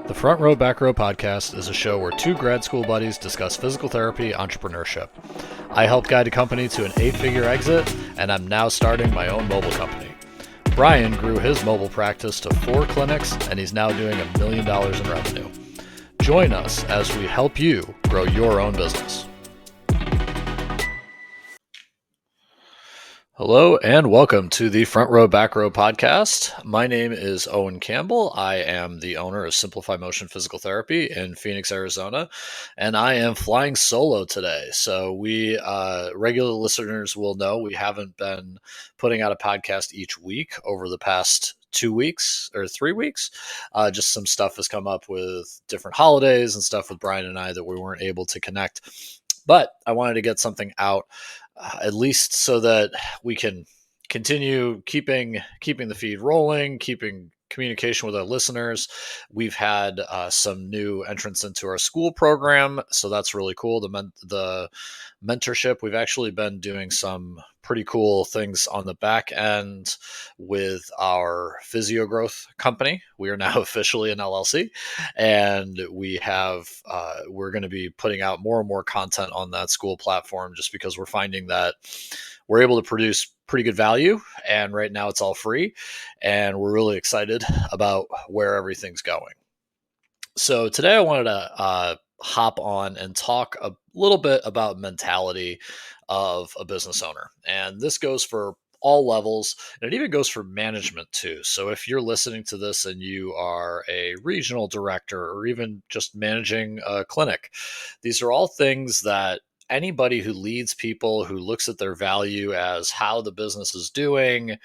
The Front Row Back Row podcast is a show where two grad school buddies discuss physical therapy entrepreneurship. I helped guide a company to an 8-figure exit, and I'm now starting my own mobile company. Brian grew his mobile practice to 4 clinics, and he's now doing $1 million in revenue. Join us as we help you grow your own business. Hello and welcome to the Front Row Back Row podcast. My name is Owen Campbell. I am the owner of Simplify Motion Physical Therapy in Phoenix, Arizona, and I am flying solo today. So regular listeners will know we haven't been putting out a podcast each week over the past 2 weeks or 3 weeks. Just some stuff has come up with different holidays and stuff with Brian and I that we weren't able to connect. But I wanted to get something out at least so that we can continue keeping the feed rolling, keeping communication with our listeners. We've had some new entrants into our school program, so that's really cool. The mentorship, we've actually been doing some pretty cool things on the back end with our physio growth company. We are now officially an LLC, and we're going to be putting out more and more content on that school platform just because we're finding that we're able to produce pretty good value, and right now it's all free, and we're really excited about where everything's going. So today I wanted to hop on and talk a little bit about mentality of a business owner. And this goes for all levels, and it even goes for management too. So if you're listening to this and you are a regional director or even just managing a clinic, these are all things that anybody who leads people, who looks at their value as how the business is doing,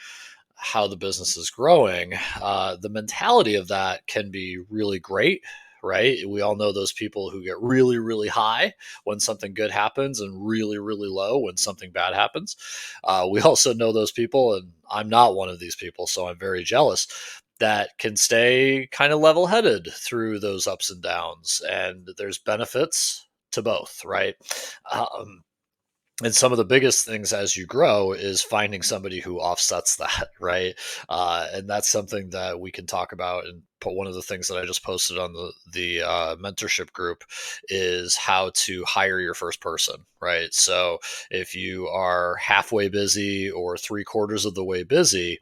how the business is growing, the mentality of that can be really great, right? We all know those people who get really, really high when something good happens and really, really low when something bad happens. We also know those people, and I'm not one of these people, so I'm very jealous, that can stay kind of level-headed through those ups and downs. And there's benefits to both, right? And some of the biggest things as you grow is finding somebody who offsets that, right? And that's something that we can talk about. And one of the things that I just posted on the mentorship group is how to hire your first person, right? So if you are halfway busy or 3/4 of the way busy,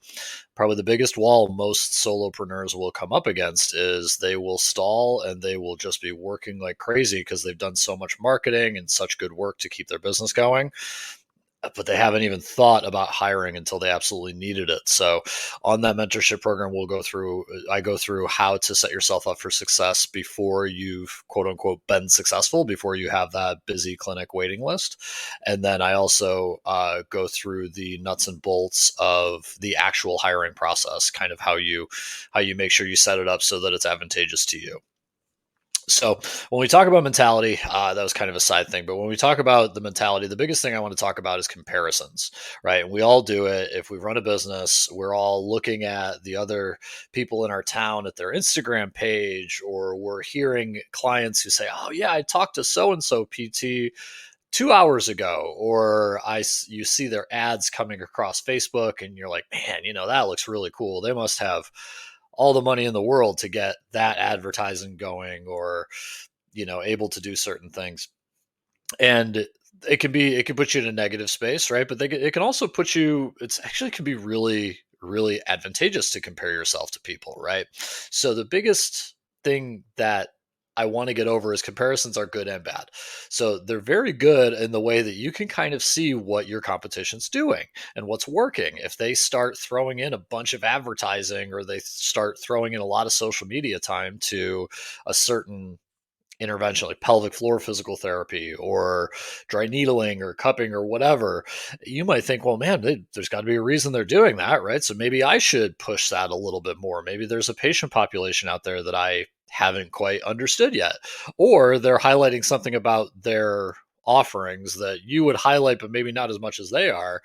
probably the biggest wall most solopreneurs will come up against is they will stall and they will just be working like crazy because they've done so much marketing and such good work to keep their business going, but they haven't even thought about hiring until they absolutely needed it. So on that mentorship program, I go through how to set yourself up for success before you've quote unquote been successful, before you have that busy clinic waiting list. And then I also go through the nuts and bolts of the actual hiring process, kind of how you make sure you set it up so that it's advantageous to you. So when we talk about mentality, that was kind of a side thing. But when we talk about the mentality, the biggest thing I want to talk about is comparisons, right? And we all do it. If we run a business, we're all looking at the other people in our town at their Instagram page, or we're hearing clients who say, "Oh yeah, I talked to so-and-so PT 2 hours ago," or you see their ads coming across Facebook and you're like, "Man, that looks really cool. They must have all the money in the world to get that advertising going," or able to do certain things. And it can put you in a negative space, right? But it can also put you, it's actually can be really, really advantageous to compare yourself to people, right? So the biggest thing that I want to get over is comparisons are good and bad. So they're very good in the way that you can kind of see what your competition's doing and what's working. If they start throwing in a bunch of advertising, or they start throwing in a lot of social media time to a certain intervention like pelvic floor physical therapy or dry needling or cupping or whatever, you might think, well, man, there's got to be a reason they're doing that, right? So maybe I should push that a little bit more. Maybe there's a patient population out there that I haven't quite understood yet. Or they're highlighting something about their offerings that you would highlight, but maybe not as much as they are.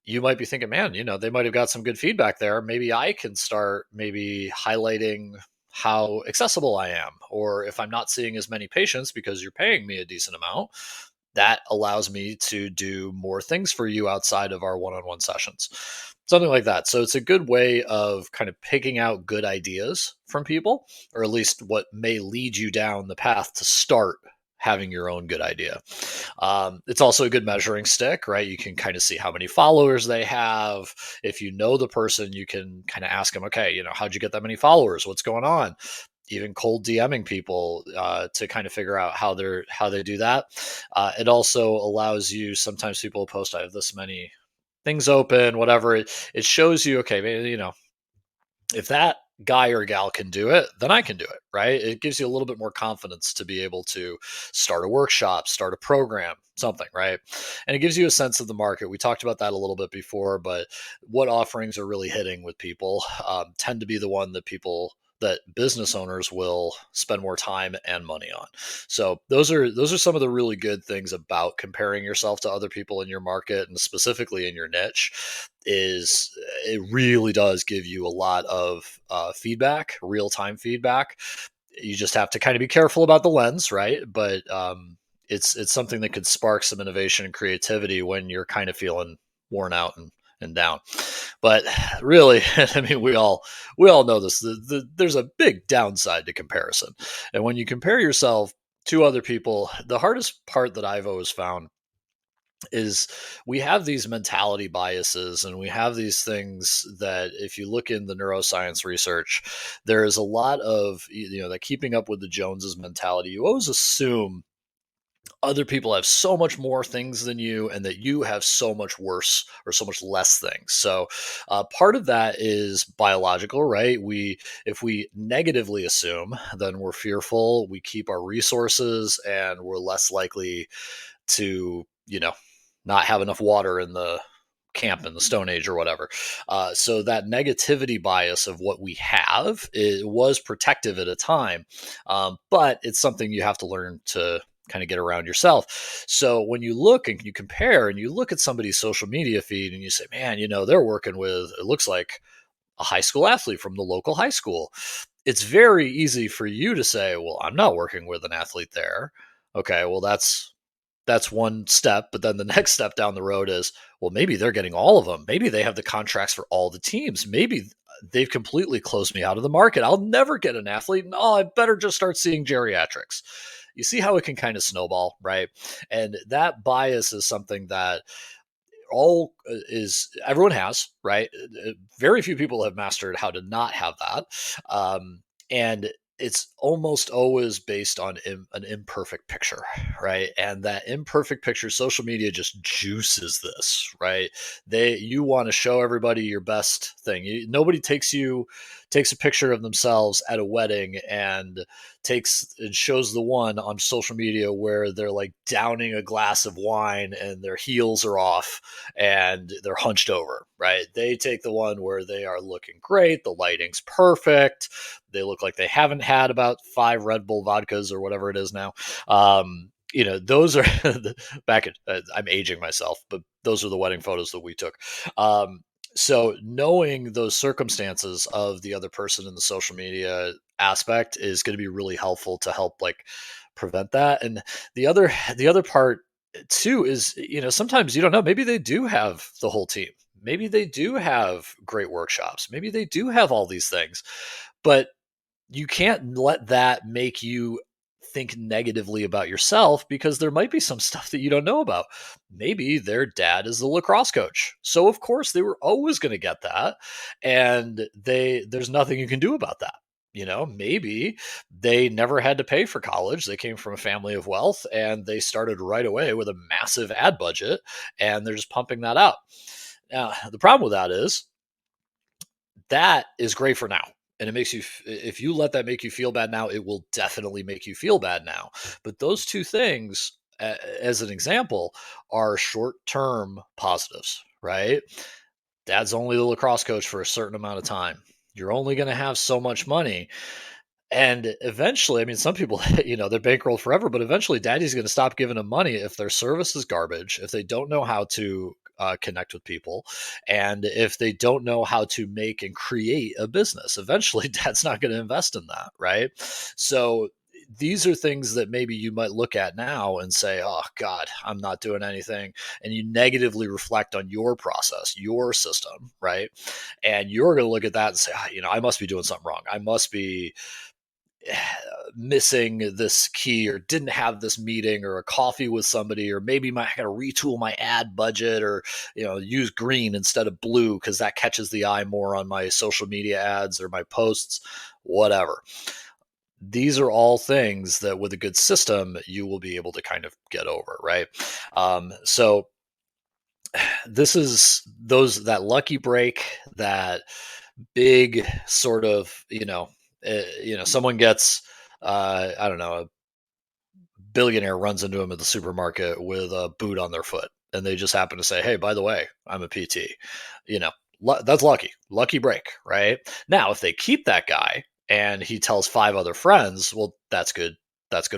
You might be thinking, man, they might have got some good feedback there. Maybe I can start highlighting how accessible I am. Or if I'm not seeing as many patients because you're paying me a decent amount, that allows me to do more things for you outside of our one-on-one sessions. Something like that. So it's a good way of kind of picking out good ideas from people, or at least what may lead you down the path to start having your own good idea. It's also a good measuring stick, right? You can kind of see how many followers they have. If you know the person, you can kind of ask them, okay, how'd you get that many followers? What's going on? Even cold DMing people to kind of figure out how they do that. It also allows you. Sometimes people post, "I have this many things open," whatever. It shows you, okay, maybe, if that guy or gal can do it, then I can do it, right? It gives you a little bit more confidence to be able to start a workshop, start a program, something, right? And it gives you a sense of the market. We talked about that a little bit before, but what offerings are really hitting with people tend to be the one that business owners will spend more time and money on. So those are some of the really good things about comparing yourself to other people in your market, and specifically in your niche, is it really does give you a lot of feedback, real time feedback. You just have to kind of be careful about the lens, right? But it's something that could spark some innovation and creativity when you're kind of feeling worn out and down. But really, I mean, we all know this. There's a big downside to comparison, and when you compare yourself to other people, the hardest part that I've always found is we have these mentality biases, and we have these things that, if you look in the neuroscience research, there is a lot of, that keeping up with the Joneses mentality. You always assume other people have so much more things than you, and that you have so much worse or so much less things. So part of that is biological, right? If we negatively assume, then we're fearful, we keep our resources, and we're less likely to not have enough water in the camp in the Stone Age or whatever. So that negativity bias of what we have, it was protective at a time, but it's something you have to learn to kind of get around yourself. So when you look and you compare and you look at somebody's social media feed and you say, man, they're working with, it looks like a high school athlete from the local high school. It's very easy for you to say, well, I'm not working with an athlete there. Okay, well, that's one step. But then the next step down the road is, well, maybe they're getting all of them. Maybe they have the contracts for all the teams. Maybe they've completely closed me out of the market. I'll never get an athlete. And I better just start seeing geriatrics. You see how it can kind of snowball, right? And that bias is something that everyone has, right? Very few people have mastered how to not have that. And it's almost always based on an imperfect picture, right? And that imperfect picture, social media just juices this, right? You want to show everybody your best thing. Nobody takes a picture of themselves at a wedding and shows the one on social media where they're like downing a glass of wine and their heels are off and they're hunched over, right? They take the one where they are looking great, the lighting's perfect, they look like they haven't had about 5 Red Bull vodkas or whatever it is now. Those are I'm aging myself, but those are the wedding photos that we took. So knowing those circumstances of the other person in the social media aspect is going to be really helpful to help like prevent that. And the other part too is, sometimes you don't know, maybe they do have the whole team. Maybe they do have great workshops. Maybe they do have all these things, but you can't let that make you think negatively about yourself, because there might be some stuff that you don't know about. Maybe their dad is the lacrosse coach. So of course they were always going to get that. And there's nothing you can do about that. Maybe they never had to pay for college. They came from a family of wealth and they started right away with a massive ad budget and they're just pumping that out. Now, the problem with that is great for now. And it makes you, if you let that make you feel bad now, it will definitely make you feel bad now. But those two things, as an example, are short-term positives, right? Dad's only the lacrosse coach for a certain amount of time. You're only going to have so much money. And eventually, I mean, some people, they're bankrolled forever, but eventually daddy's going to stop giving them money if their service is garbage, if they don't know how to connect with people, and if they don't know how to make and create a business. Eventually, dad's not going to invest in that, right? So these are things that maybe you might look at now and say, oh God, I'm not doing anything. And you negatively reflect on your process, your system, right? And you're going to look at that and say, I must be doing something wrong. I must be missing this key, or didn't have this meeting or a coffee with somebody, or maybe I got to retool my ad budget, or use green instead of blue because that catches the eye more on my social media ads or my posts, whatever. These are all things that with a good system you will be able to kind of get over, right? So this is that lucky break, that big sort of, someone gets, I don't know, a billionaire runs into him at the supermarket with a boot on their foot, and they just happen to say, hey, by the way, I'm a PT. you know that's lucky break, right? Now if they keep that guy and he tells 5 other friends, well, that's good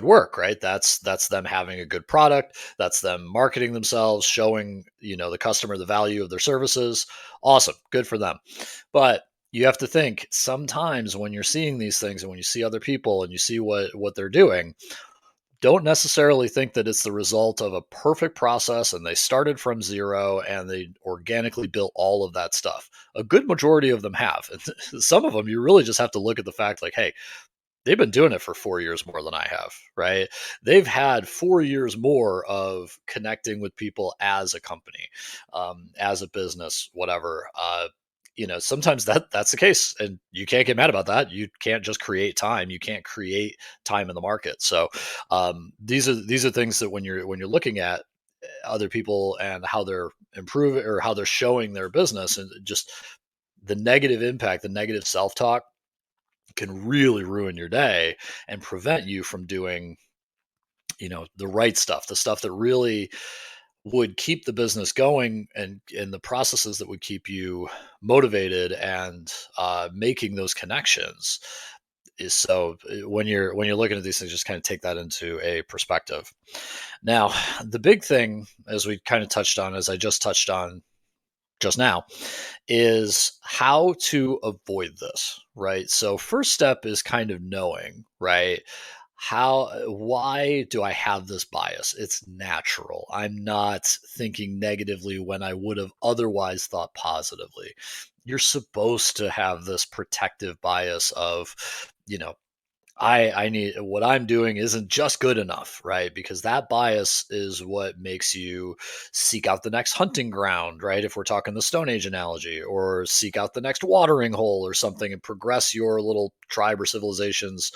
work, right? That's them having a good product, that's them marketing themselves, showing the customer the value of their services. Awesome, good for them. But you have to think, sometimes when you're seeing these things and when you see other people and you see what they're doing, don't necessarily think that it's the result of a perfect process and they started from zero and they organically built all of that stuff. A good majority of them have. Some of them, you really just have to look at the fact like, hey, they've been doing it for 4 years more than I have, right? They've had 4 years more of connecting with people as a company, as a business, whatever. Sometimes that's the case, and you can't get mad about that. You can't just create time. You can't create time in the market. So these are things that when you're looking at other people and how they're improving or how they're showing their business, and just the negative impact, the negative self talk can really ruin your day and prevent you from doing the right stuff, the stuff that really would keep the business going, and the processes that would keep you motivated and making those connections. Is so when you're looking at these things, just kind of take that into a perspective. Now, the big thing, as we kind of touched on, as I just touched on just now, is how to avoid this, right? So first step is kind of knowing, right? Why do I have this bias? It's natural. I'm not thinking negatively when I would have otherwise thought positively. You're supposed to have this protective bias of, you know, I need, what I'm doing isn't just good enough, right? Because that bias is what makes you seek out the next hunting ground, right? If we're talking the Stone Age analogy, or seek out the next watering hole or something and progress your little tribe or civilization's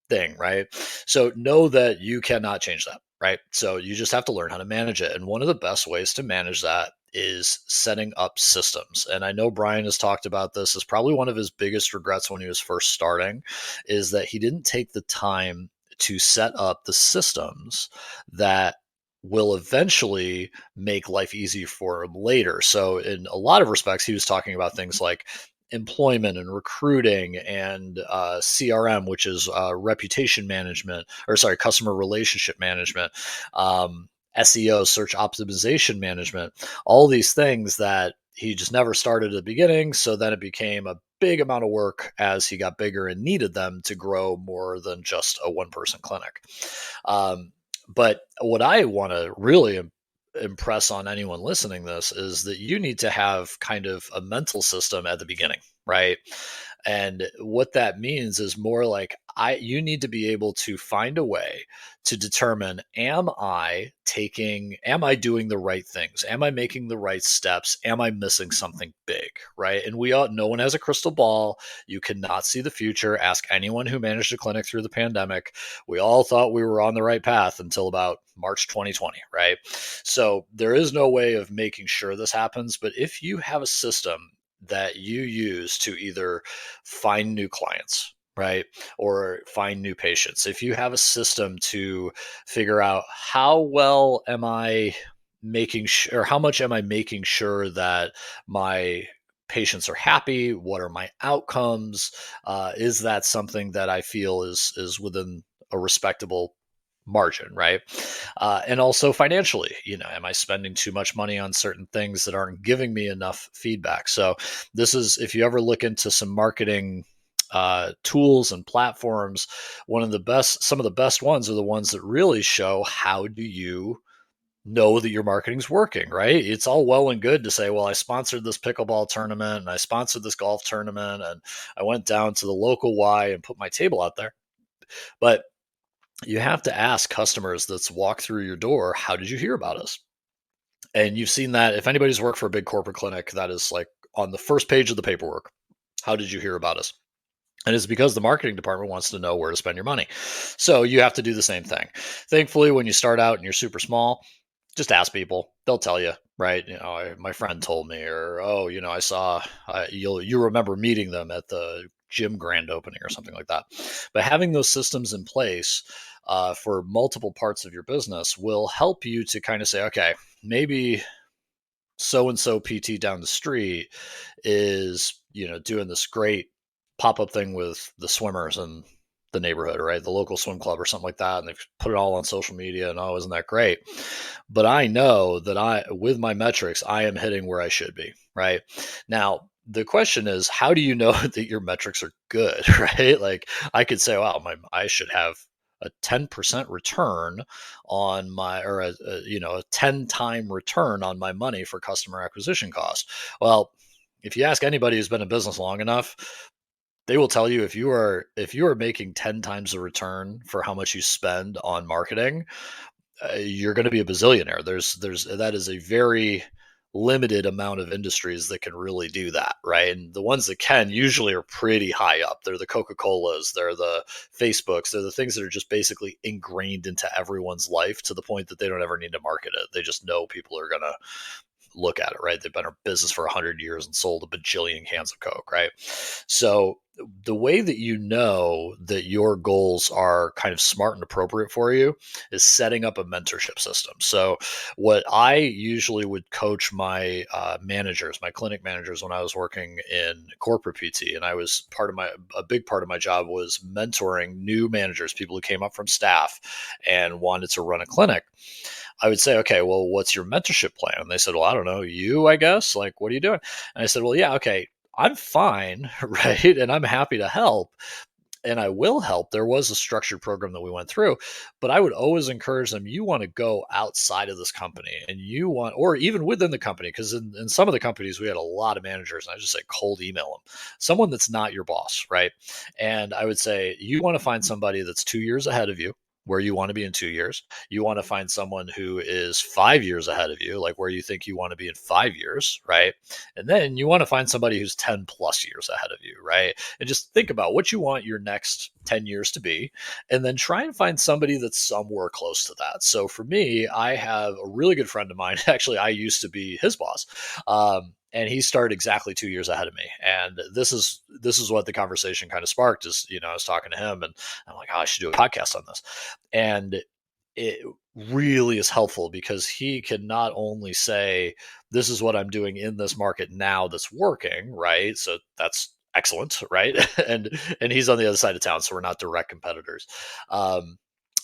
thing, right? So know that you cannot change that, right? So you just have to learn how to manage it. And one of the best ways to manage that is setting up systems. And I know Brian has talked about this as probably one of his biggest regrets when he was first starting, is that he didn't take the time to set up the systems that will eventually make life easy for him later. So in a lot of respects, he was talking about things like employment and recruiting, and CRM, which is reputation management, or sorry, customer relationship management, SEO, search optimization management, all these things that he just never started at the beginning. So then it became a big amount of work as he got bigger and needed them to grow more than just a one-person clinic. But what I want to really impress on anyone listening this is that you need to have kind of a mental system at the beginning, right? And what that means is more like, you need to be able to find a way to determine, am I doing the right things? Am I making the right steps? Am I missing something big, right? And no one has a crystal ball. You cannot see the future. Ask anyone who managed a clinic through the pandemic. We all thought we were on the right path until about March 2020, right? So there is no way of making sure this happens. But if you have a system that you use to either find new clients, right, or find new patients, if you have a system to figure out how well am I making sure, or how much am I making sure that my patients are happy, what are my outcomes, is that something that I feel is within a respectable margin, right? And also financially, am I spending too much money on certain things that aren't giving me enough feedback? So this is, if you ever look into some marketing tools and platforms, some of the best ones are the ones that really show how do you know that your marketing's working, right? It's all well and good to say, well, I sponsored this pickleball tournament and I sponsored this golf tournament and I went down to the local Y and put my table out there. But you have to ask customers that's walk through your door, how did you hear about us? And you've seen that if anybody's worked for a big corporate clinic, that is like on the first page of the paperwork. How did you hear about us? And it's because the marketing department wants to know where to spend your money. So you have to do the same thing. Thankfully, when you start out and you're super small, just ask people. They'll tell you, right? My friend told me, or oh, I saw. You remember meeting them at the gym grand opening or something like that. But having those systems in place for multiple parts of your business will help you to kind of say, okay, maybe so and so PT down the street is doing this great pop-up thing with the swimmers in the neighborhood, right? The local swim club or something like that, and they've put it all on social media, and oh, isn't that great? But I know that with my metrics, I am hitting where I should be, right? Now, the question is, how do you know that your metrics are good, right? Like I could say, wow, I should have a 10% return on my, or a 10 time return on my money for customer acquisition cost. Well, if you ask anybody who's been in business long enough, they will tell you if you are making 10 times the return for how much you spend on marketing, you're going to be a bazillionaire. There's that is a very limited amount of industries that can really do that, right? And the ones that can usually are pretty high up. They're the Coca-Colas, they're the Facebooks, they're the things that are just basically ingrained into everyone's life to the point that they don't ever need to market it. They just know people are going to look at it, right? They've been in business for 100 years and sold a bajillion cans of Coke, right? So the way that you know that your goals are kind of smart and appropriate for you is setting up a mentorship system. So what I usually would coach my managers, my clinic managers, when I was working in corporate PT, and a big part of my job was mentoring new managers, people who came up from staff and wanted to run a clinic. I would say, okay, well, what's your mentorship plan? And they said, well, I don't know, you, I guess. Like, what are you doing? And I said, well, yeah, okay, I'm fine, right? And I'm happy to help. And I will help. There was a structured program that we went through, but I would always encourage them. You want to go outside of this company and or even within the company, because in some of the companies, we had a lot of managers. And I just say cold email them, someone that's not your boss, right? And I would say, you want to find somebody that's 2 years ahead of you, where you want to be in 2 years. You want to find someone who is 5 years ahead of you, like where you think you want to be in 5 years, right? And then you want to find somebody who's 10 plus years ahead of you, right? And just think about what you want your next 10 years to be, and then try and find somebody that's somewhere close to that. So for me, I have a really good friend of mine. Actually, I used to be his boss. And he started exactly 2 years ahead of me. And this is what the conversation kind of sparked is, I was talking to him and I'm like, oh, I should do a podcast on this. And it really is helpful because he can not only say, this is what I'm doing in this market now that's working, right? So that's excellent, right? and he's on the other side of town, so we're not direct competitors.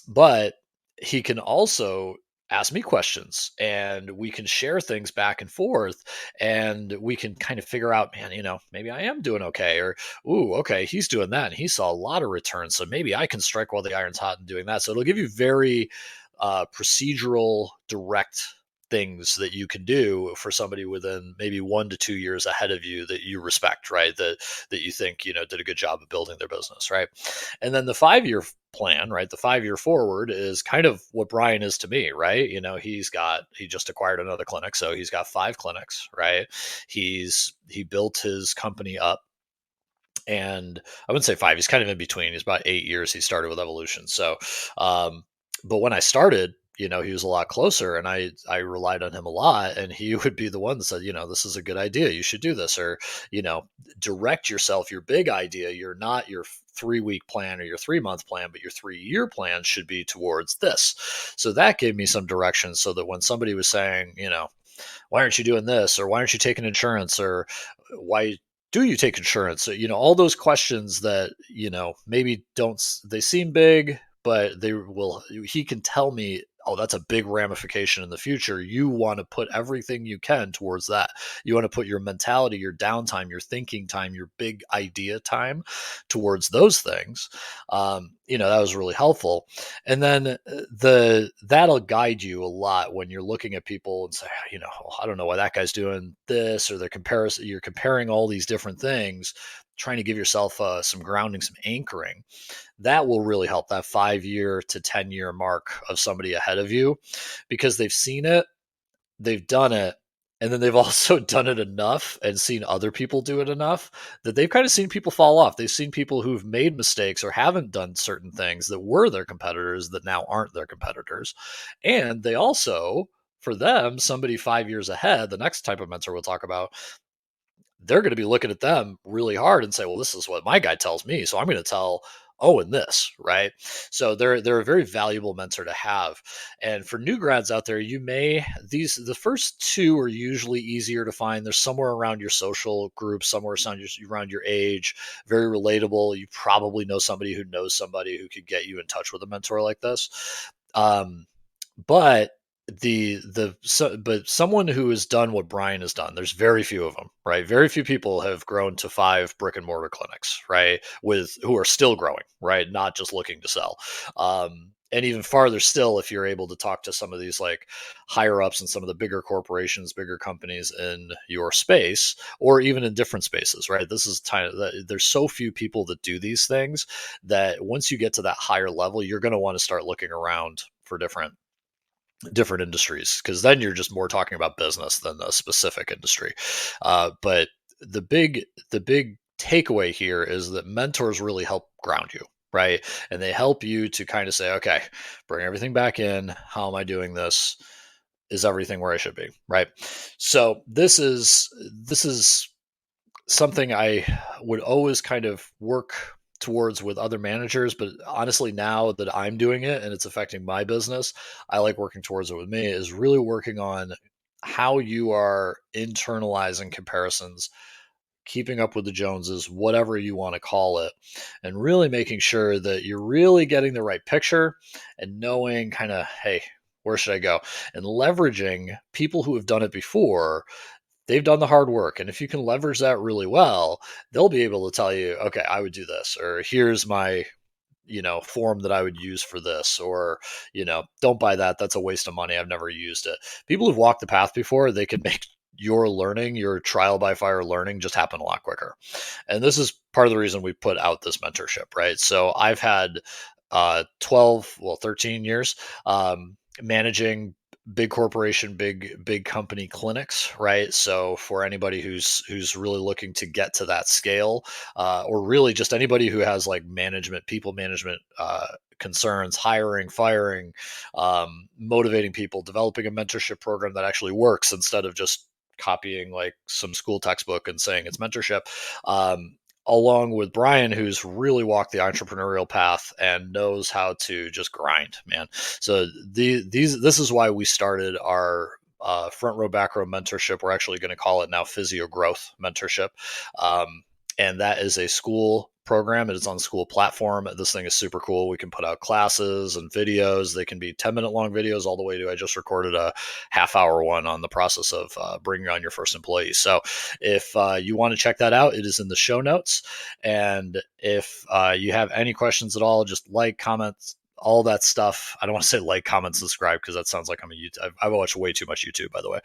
But he can also ask me questions and we can share things back and forth, and we can kind of figure out, man, maybe I am doing okay, or ooh, okay, he's doing that and he saw a lot of returns, so maybe I can strike while the iron's hot in doing that. So it'll give you very procedural, direct things that you can do for somebody within maybe 1 to 2 years ahead of you that you respect, right? That you think did a good job of building their business, right? And then the 5 year plan, right? The 5 year forward is kind of what Brian is to me, right? He just acquired another clinic, so he's got 5 clinics, right? He built his company up, and I wouldn't say 5. He's kind of in between. He's about 8 years. He started with Evolution, so but when I started, he was a lot closer, and I relied on him a lot, and he would be the one that said, this is a good idea, you should do this, or direct yourself. Your big idea, you're not your 3-week plan or your 3-month plan, but your 3-year plan should be towards this. So that gave me some direction, so that when somebody was saying, why aren't you doing this, or why aren't you taking insurance, or why do you take insurance? So, all those questions that, maybe don't, they seem big, but he can tell me oh, that's a big ramification in the future. You want to put everything you can towards that. You want to put your mentality, your downtime, your thinking time, your big idea time towards those things. That was really helpful. And then that'll guide you a lot when you're looking at people and say, "Oh, I don't know why that guy's doing this," or you're comparing all these different things, trying to give yourself some grounding, some anchoring. That will really help, that 5 year to 10-year mark of somebody ahead of you, because they've seen it, they've done it, and then they've also done it enough and seen other people do it enough that they've kind of seen people fall off. They've seen people who've made mistakes or haven't done certain things that were their competitors that now aren't their competitors. And they also, for them, somebody 5 years ahead, the next type of mentor we'll talk about, they're going to be looking at them really hard and say, well, this is what my guy tells me, so I'm going to tell Owen this, right? So they're a very valuable mentor to have. And for new grads out there, the first two are usually easier to find. They're somewhere around your social group, somewhere around your age, very relatable. You probably know somebody who knows somebody who could get you in touch with a mentor like this. But but someone who has done what Brian has done, there's very few of them, right? Very few people have grown to 5 brick and mortar clinics, right? Who are still growing, right? Not just looking to sell. And even farther still, if you're able to talk to some of these like higher ups and some of the bigger corporations, bigger companies in your space, or even in different spaces, right? This is tiny. There's so few people that do these things that once you get to that higher level, you're going to want to start looking around for different industries, because then you're just more talking about business than a specific industry. But the big takeaway here is that mentors really help ground you, right? And they help you to kind of say, okay, bring everything back in. How am I doing this? Is everything where I should be, right? So this is something I would always kind of work towards with other managers. But honestly, now that I'm doing it and it's affecting my business, I like working towards it with me, is really working on how you are internalizing comparisons, keeping up with the Joneses, whatever you want to call it, and really making sure that you're really getting the right picture and knowing kind of, hey, where should I go? And leveraging people who have done it before. They've done the hard work. And if you can leverage that really well, they'll be able to tell you, okay, I would do this, or here's my, form that I would use for this, or, don't buy that. That's a waste of money. I've never used it. People who've walked the path before, they can make your trial by fire learning just happen a lot quicker. And this is part of the reason we put out this mentorship, right? So I've had 13 years managing big corporation, big company clinics, right? So for anybody who's really looking to get to that scale, or really just anybody who has like people management concerns, hiring, firing, motivating people, developing a mentorship program that actually works instead of just copying like some school textbook and saying it's mentorship. Along with Brian, who's really walked the entrepreneurial path and knows how to just grind, man. So this is why we started our front row, back row mentorship. We're actually going to call it now Physio Growth Mentorship. And that is a school program. It is on the school platform. This thing is super cool. We can put out classes and videos. They can be 10-minute long videos all the way to, I just recorded a half-hour one on the process of bringing on your first employee. So if you want to check that out, it is in the show notes. And if you have any questions at all, just like, comment, all that stuff. I don't want to say like, comment, subscribe, because that sounds like I'm a YouTube. I watch way too much YouTube, by the way.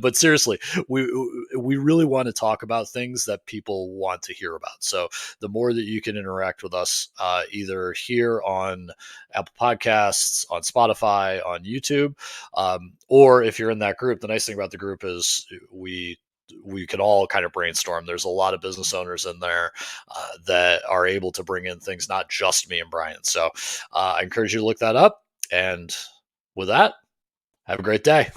But seriously, we really want to talk about things that people want to hear about. So the more that you can interact with us, either here on Apple Podcasts, on Spotify, on YouTube, or if you're in that group, the nice thing about the group is we can all kind of brainstorm. There's a lot of business owners in there that are able to bring in things, not just me and Brian. So I encourage you to look that up. And with that, have a great day.